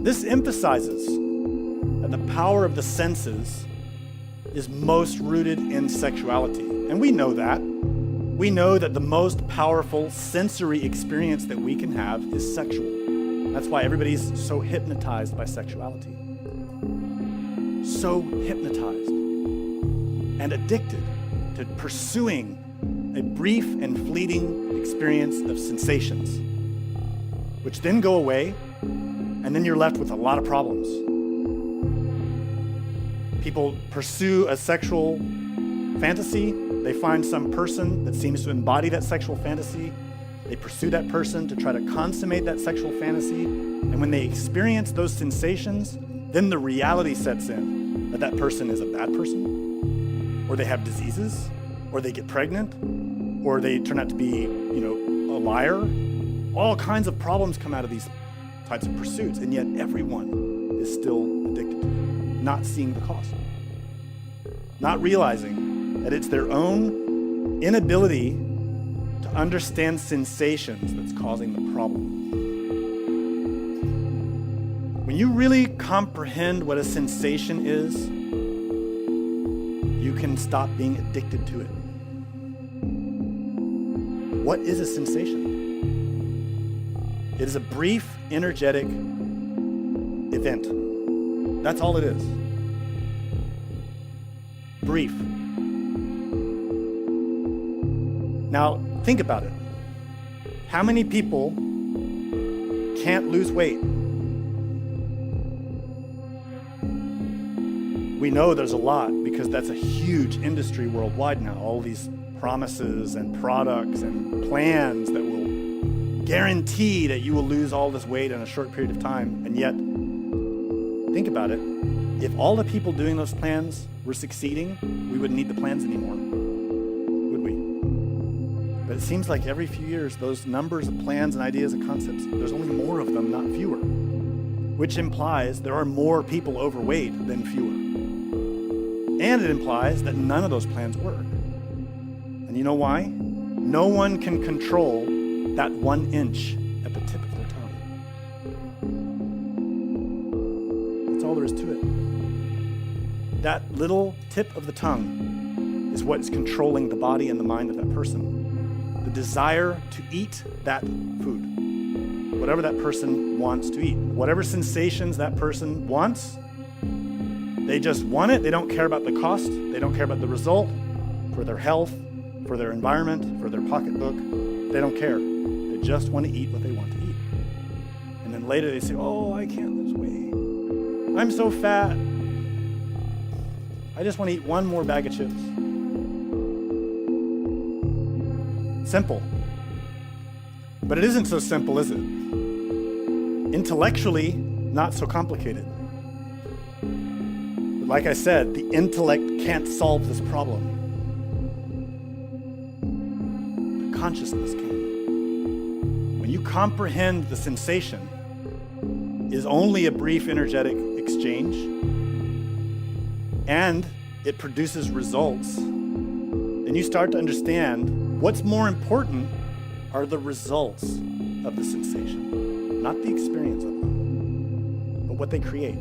This emphasizes that the power of the senses is most rooted in sexuality. And we know that. We know that the most powerful sensory experience that we can have is sexual. That's why everybody's so hypnotized by sexuality. So hypnotized and addicted to pursuing a brief and fleeting experience of sensations, which then go away, and then you're left with a lot of problems. People pursue a sexual fantasy. They find some person that seems to embody that sexual fantasy. They pursue that person to try to consummate that sexual fantasy. And when they experience those sensations, then the reality sets in that that person is a bad person, or they have diseases, or they get pregnant, or they turn out to be, a liar. All kinds of problems come out of these types of pursuits, and yet everyone is still addicted to it, not seeing the cost, not realizing that it's their own inability to understand sensations that's causing the problem. When you really comprehend what a sensation is, you can stop being addicted to it. What is a sensation? It is a brief, energetic event. That's all it is. Brief. Now, think about it. How many people can't lose weight? We know there's a lot because that's a huge industry worldwide now. All these promises and products and plans that will guarantee that you will lose all this weight in a short period of time. And yet, think about it. If all the people doing those plans were succeeding, we wouldn't need the plans anymore, would we? But it seems like every few years, those numbers of plans and ideas and concepts, there's only more of them, not fewer, which implies there are more people overweight than fewer. And it implies that none of those plans work. And you know why? No one can control that 1 inch at the tip of their tongue. That's all there is to it. That little tip of the tongue is what is controlling the body and the mind of that person. The desire to eat that food. Whatever that person wants to eat. Whatever sensations that person wants, they just want it. They don't care about the cost. They don't care about the result for their health, for their environment, for their pocketbook. They don't care. They just want to eat what they want to eat. And then later they say, oh, I can't lose weight. I'm so fat. I just want to eat one more bag of chips. Simple. But it isn't so simple, is it? Intellectually, not so complicated. But like I said, the intellect can't solve this problem. The consciousness can. When you comprehend the sensation is only a brief energetic exchange, and it produces results, then you start to understand what's more important are the results of the sensation, not the experience of them, but what they create.